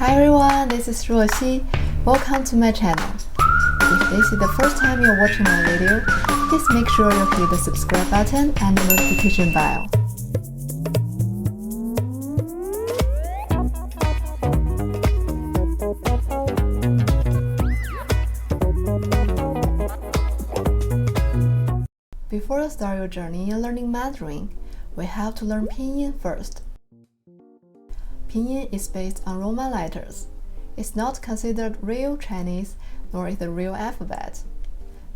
Hi everyone, this is Ruoxi. Welcome to my channel. If this is the first time you're watching my video, please make sure you hit the subscribe button and the notification bell. Before you start your journey in learning Mandarin, we have to learn Pinyin first. Pinyin is based on Roman letters. It's not considered real Chinese, nor is the real alphabet,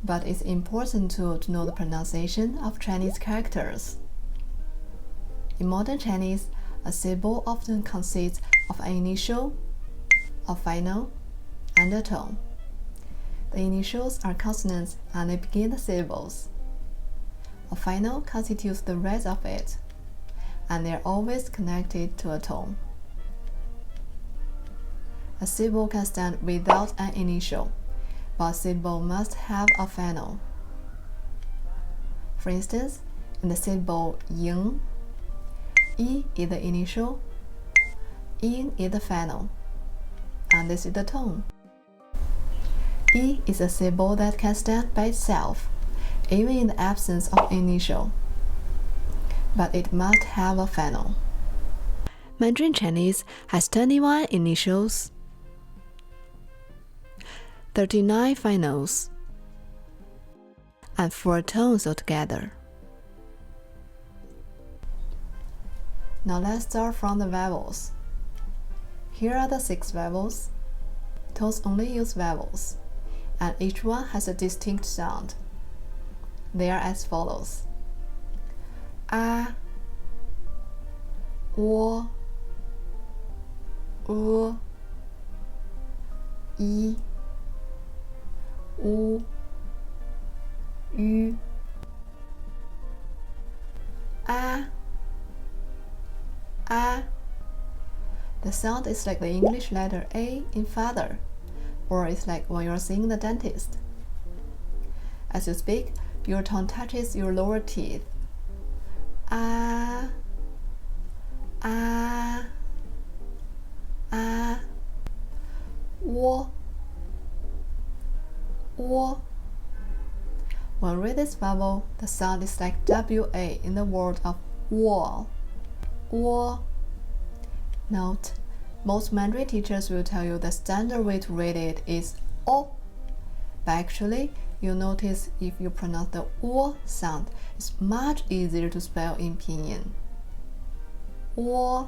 but it's important to know the pronunciation of Chinese characters. In modern Chinese, a syllable often consists of an initial, a final, and a tone. The initials are consonants and they begin the syllables. A final constitutes the rest of it, and they are always connected to a tone. A syllable can stand without an initial, but a syllable must have a final. For instance, in the syllable ying, yi is the initial, yin is the final, and this is the tone. Yi is a syllable that can stand by itself, even in the absence of initial, but it must have a final. Mandarin Chinese has 21 initials, 39 finals, and 4 tones altogether. Now let's start from the vowels. Here are the 6 vowels. Tones only use vowels, and each one has a distinct sound. They are as follows: a, o, i, u, ü. A. The sound is like the English letter A in father, or it's like when you're seeing the dentist. As you speak, your tongue touches your lower teeth. A. O. When we read this vowel, the sound is like WA in the word of wall. Note, most Mandarin teachers will tell you the standard way to read it is O, but actually, you'll notice if you pronounce the O sound, it's much easier to spell in Pinyin. O.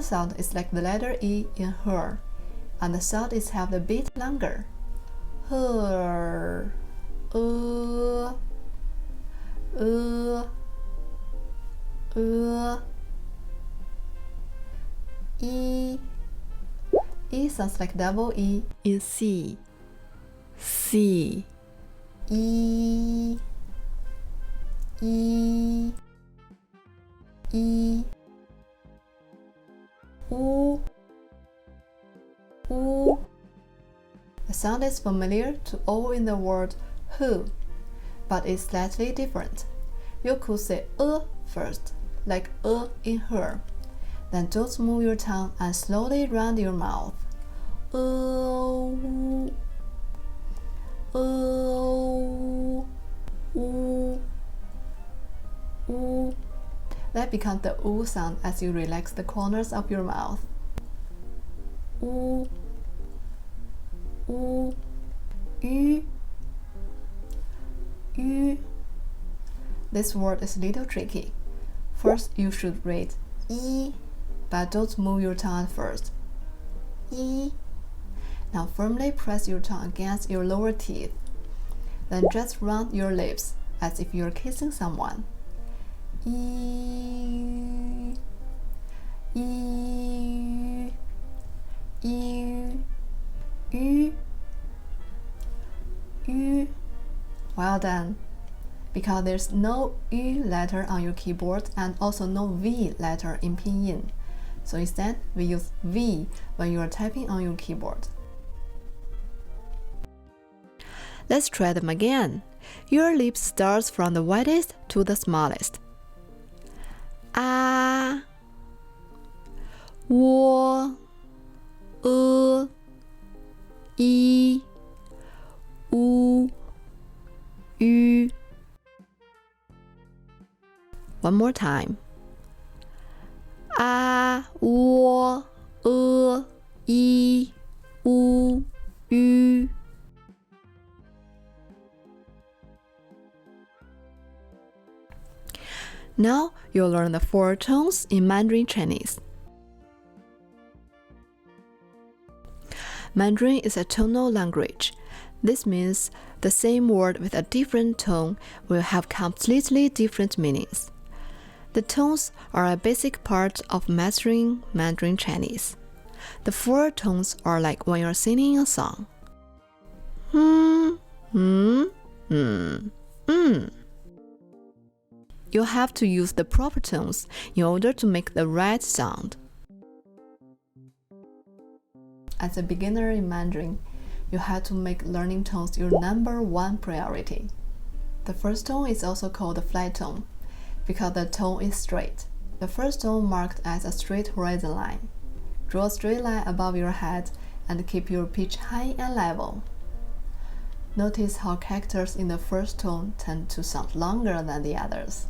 Sound is like the letter E in her, and the sound is half a bit longer. Her. E. E sounds like double E in C. E. U. The sound is familiar to all in the word who, but it's slightly different. You could say first, like in her. Then just move your tongue and slowly round your mouth. That becomes the U sound as you relax the corners of your mouth. U. This word is a little tricky. First, you should read E, but don't move your tongue at first. E. Now firmly press your tongue against your lower teeth. Then just round your lips as if you're kissing someone. E. Well done. Because there's no U letter on your keyboard and also no V letter in Pinyin. So instead, we use V when you are typing on your keyboard. Let's try them again. Your lips starts from the widest to the smallest. A, wo, i, u, ü. One more time. A, wo, i, u, ü. Now you'll learn the 4 tones in Mandarin Chinese. Mandarin is a tonal language. This means the same word with a different tone will have completely different meanings. The tones are a basic part of mastering Mandarin Chinese. The 4 tones are like when you're singing a song. You have to use the proper tones in order to make the right sound. As a beginner in Mandarin, you have to make learning tones your number 1 priority. The first tone is also called the flat tone because the tone is straight. The first tone marked as a straight horizon line. Draw a straight line above your head and keep your pitch high and level. Notice how characters in the first tone tend to sound longer than the others.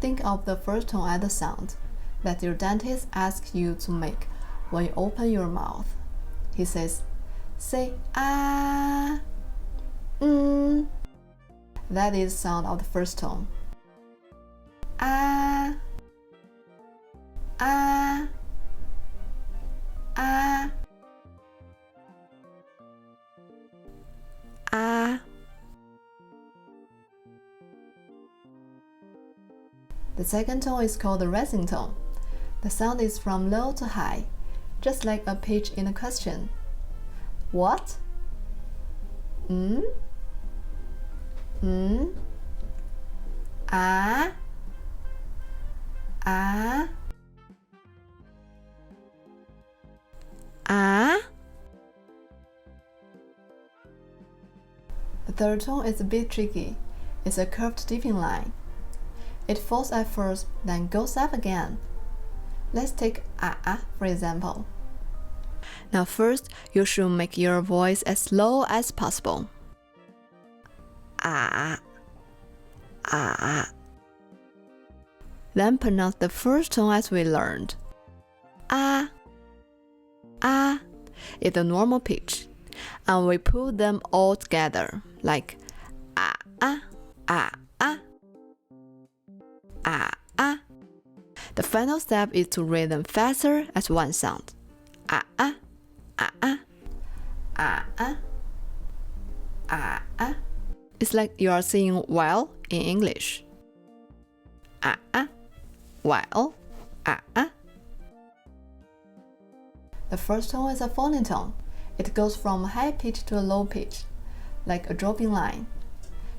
Think of the first tone as the sound that your dentist asks you to make when you open your mouth. He says, say ah, That is the sound of the first tone. Ah, ah, ah, ah. The second tone is called the rising tone. The sound is from low to high, just like a pitch in a question. What? Ah, ah, ah. The third tone is a bit tricky. It's a curved dipping line. It falls at first, then goes up again. Let's take for example. Now first, you should make your voice as low as possible. Then pronounce the first tone as we learned. Is the normal pitch, and we put them all together like The final step is to read them faster as one sound. It's like you are saying well in English. Well. The first tone is a phoning tone. It goes from high pitch to a low pitch, like a dropping line.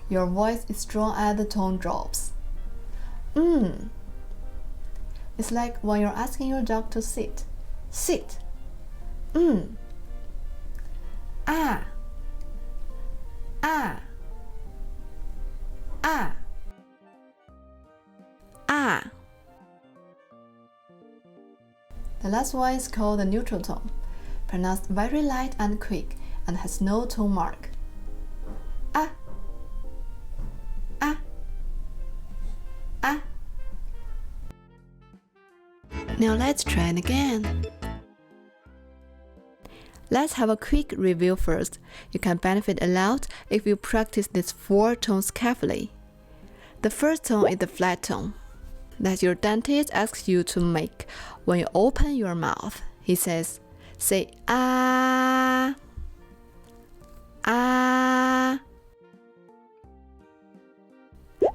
Your voice is strong as the tone drops. It's like when you're asking your dog to sit. Sit. The last one is called the neutral tone, pronounced very light and quick and has no tone mark. Now let's try it again. Let's have a quick review first. You can benefit a lot if you practice these 4 tones carefully. The first tone is the flat tone that your dentist asks you to make when you open your mouth. He says, say ah, ah.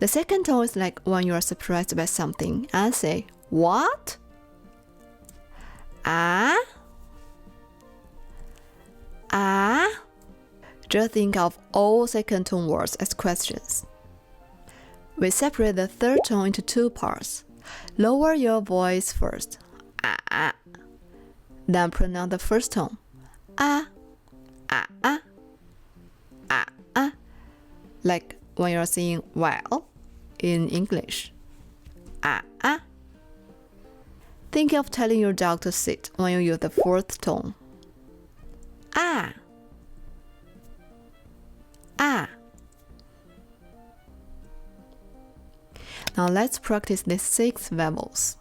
The second tone is like when you are surprised by something and say, what? Just think of all second tone words as questions. We separate the third tone into 2 parts. Lower your voice first, then pronounce the first tone, like when you're saying well in English. Think of telling your dog to sit when you use the fourth tone. Now let's practice these 6 vowels.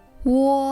我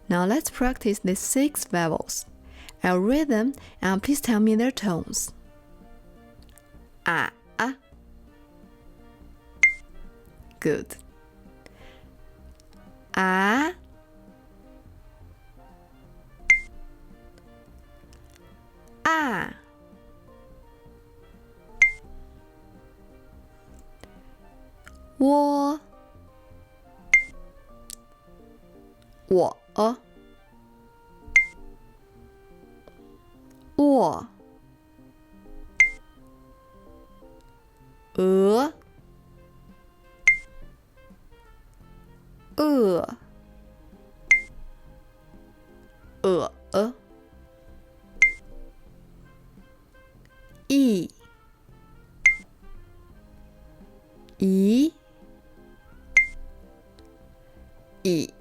Now let's practice these 6 vowels. I'll read them and please tell me their tones. Good.我一，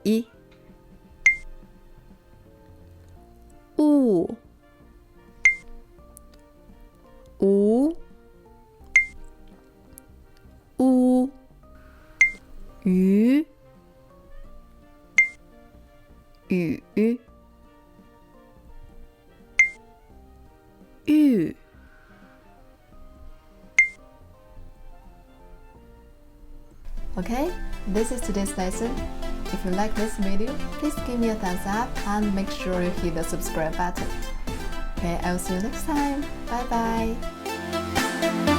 以，物，无，乌，鱼，雨，玉。Okay, this is today's lesson. If you like this video, please give me a thumbs up and make sure you hit the subscribe button. Okay, I'll see you next time. Bye bye.